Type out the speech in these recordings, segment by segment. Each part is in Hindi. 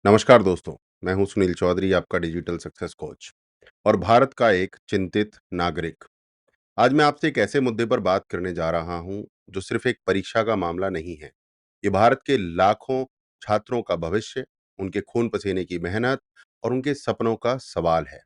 नमस्कार दोस्तों, मैं हूं सुनील चौधरी, आपका डिजिटल सक्सेस कोच और भारत का एक चिंतित नागरिक। आज मैं आपसे एक ऐसे मुद्दे पर बात करने जा रहा हूं, जो सिर्फ एक परीक्षा का मामला नहीं है। ये भारत के लाखों छात्रों का भविष्य, उनके खून पसीने की मेहनत और उनके सपनों का सवाल है।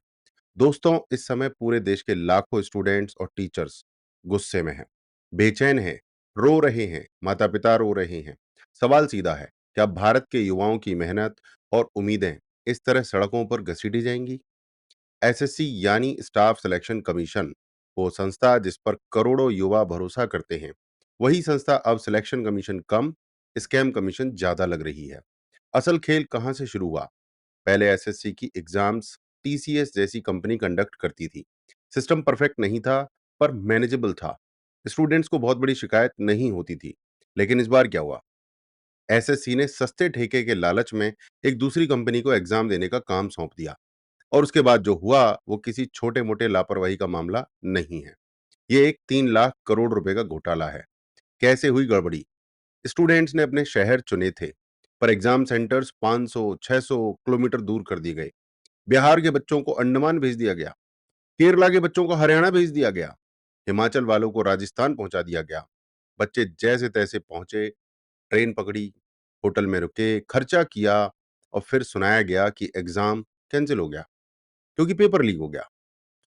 दोस्तों, इस समय पूरे देश के लाखों स्टूडेंट्स और टीचर्स गुस्से में हैं, बेचैन हैं, रो रहे हैं, माता-पिता रो रहे हैं। सवाल सीधा है, क्या भारत के युवाओं की मेहनत और उम्मीदें इस तरह सड़कों पर घसीटी जाएंगी? एसएससी यानी स्टाफ सिलेक्शन कमीशन, वो संस्था जिस पर करोड़ों युवा भरोसा करते हैं, वही संस्था अब सिलेक्शन कमीशन कम, स्कैम कमीशन ज्यादा लग रही है। असल खेल कहां से शुरू हुआ? पहले एसएससी की एग्जाम्स टीसीएस जैसी कंपनी कंडक्ट करती थी। सिस्टम परफेक्ट नहीं था, पर मैनेजेबल था। स्टूडेंट्स को बहुत बड़ी शिकायत नहीं होती थी। लेकिन इस बार क्या हुआ? एसएससी ने सस्ते ठेके के लालच में एक दूसरी कंपनी को एग्जाम देने का काम सौंप दिया, और उसके बाद जो हुआ वो किसी छोटे मोटे लापरवाही का मामला नहीं है। ये एक 3 लाख करोड़ रुपए का घोटाला है। कैसे हुई गड़बड़ी? स्टूडेंट्स ने अपने शहर चुने थे, पर एग्जाम सेंटर्स 500-600 किलोमीटर दूर कर दिए गए। बिहार के बच्चों को अंडमान भेज दिया गया, केरला के बच्चों को हरियाणा भेज दिया गया, हिमाचल वालों को राजस्थान पहुंचा दिया गया। बच्चे जैसे तैसे पहुंचे, ट्रेन पकड़ी, होटल में रुके, खर्चा किया, और फिर सुनाया गया कि एग्जाम कैंसिल हो गया क्योंकि पेपर लीक हो गया।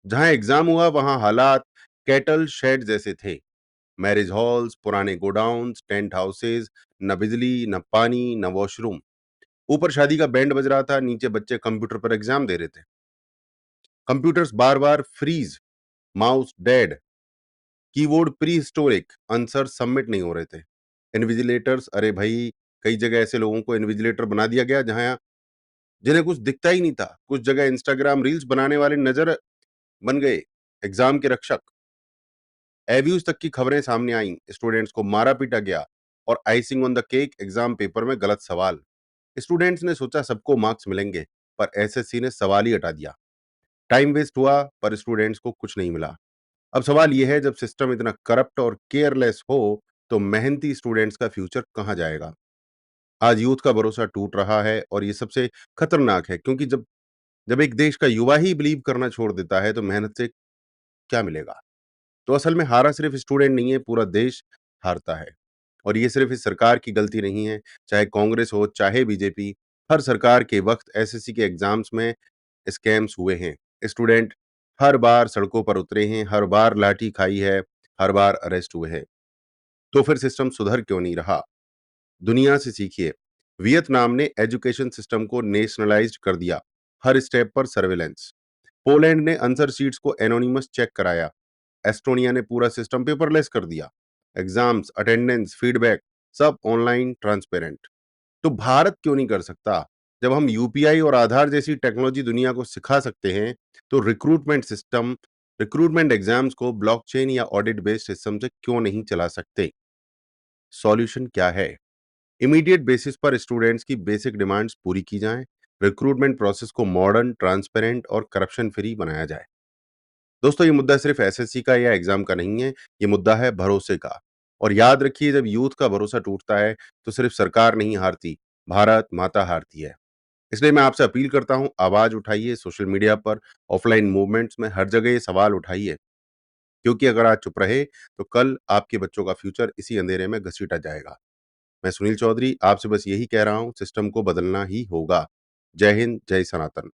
जहां एग्जाम हुआ वहां हालात कैटल शेड जैसे थे। मैरिज हॉल्स, पुराने गोडाउन्स, टेंट हाउसेज, न बिजली, न पानी, न वॉशरूम। ऊपर शादी का बैंड बज रहा था, नीचे बच्चे कंप्यूटर पर एग्जाम दे रहे थे। कंप्यूटर्स बार बार freeze, mouse dead, keyboard prehistoric, answer submit नहीं हो रहे थे। इन्विजिलेटर्स, अरे भाई, कई जगह ऐसे लोगों को इन्विजिलेटर बना दिया गया जहां जिन्हें कुछ दिखता ही नहीं था। कुछ जगह इंस्टाग्राम रील्स बनाने वाले नजर बन गए एग्जाम के रक्षक। एब्यूज तक की खबरें सामने आईं, स्टूडेंट्स को मारा पीटा गया, और icing on the cake, exam paper में गलत सवाल। स्टूडेंट्स ने सोचा सबको मार्क्स मिलेंगे, पर एसएससी ने सवाल ही हटा दिया। टाइम वेस्ट हुआ, पर स्टूडेंट्स को कुछ नहीं मिला। अब सवाल यह है, जब सिस्टम इतना करप्ट और केयरलेस हो, तो मेहनती स्टूडेंट्स का फ्यूचर कहां जाएगा? आज यूथ का भरोसा टूट रहा है, और ये सबसे खतरनाक है, क्योंकि जब जब एक देश का युवा ही बिलीव करना छोड़ देता है, तो मेहनत से क्या मिलेगा? तो असल में हारा सिर्फ स्टूडेंट नहीं है, पूरा देश हारता है। और ये सिर्फ इस सरकार की गलती नहीं है, चाहे कांग्रेस हो, चाहे बीजेपी, हर सरकार के वक्त एसएससी के एग्जाम्स में स्कैम्स हुए हैं। स्टूडेंट हर बार सड़कों पर उतरे हैं, हर बार लाठी खाई है, हर बार अरेस्ट हुए हैं। तो फिर सिस्टम सुधर क्यों नहीं रहा? दुनिया से सीखिए। वियतनाम ने एजुकेशन सिस्टम को नेशनलाइज्ड कर दिया, हर स्टेप पर सर्वेलेंस। पोलैंड ने आंसर शीट्स को एनोनिमस चेक कराया। एस्टोनिया ने पूरा सिस्टम पेपरलेस कर दिया। एग्जाम्स, अटेंडेंस, फीडबैक, सब ऑनलाइन ट्रांसपेरेंट। तो भारत क्यों नहीं कर सकता? जब हम यूपीआई और आधार जैसी टेक्नोलॉजी दुनिया को सिखा सकते हैं, तो रिक्रूटमेंट एग्जाम्स को ब्लॉकचेन या ऑडिट बेस्ड सिस्टम से क्यों नहीं चला सकते? सॉल्यूशन क्या है? इमीडिएट बेसिस पर स्टूडेंट्स की बेसिक डिमांड्स पूरी की जाएं, रिक्रूटमेंट प्रोसेस को मॉडर्न, ट्रांसपेरेंट और करप्शन फ्री बनाया जाए। दोस्तों, ये मुद्दा सिर्फ एसएससी का या एग्जाम का नहीं है, ये मुद्दा है भरोसे का। और याद रखिए, जब यूथ का भरोसा टूटता है, तो सिर्फ सरकार नहीं हारती, भारत माता हारती है। इसलिए मैं आपसे अपील करता हूं, आवाज उठाइए, सोशल मीडिया पर, ऑफलाइन मूवमेंट्स में, हर जगह ये सवाल उठाइए। क्योंकि अगर आज चुप रहे, तो कल आपके बच्चों का फ्यूचर इसी अंधेरे में घसीटा जाएगा। मैं सुनील चौधरी आपसे बस यही कह रहा हूं, सिस्टम को बदलना ही होगा। जय हिंद, जय सनातन।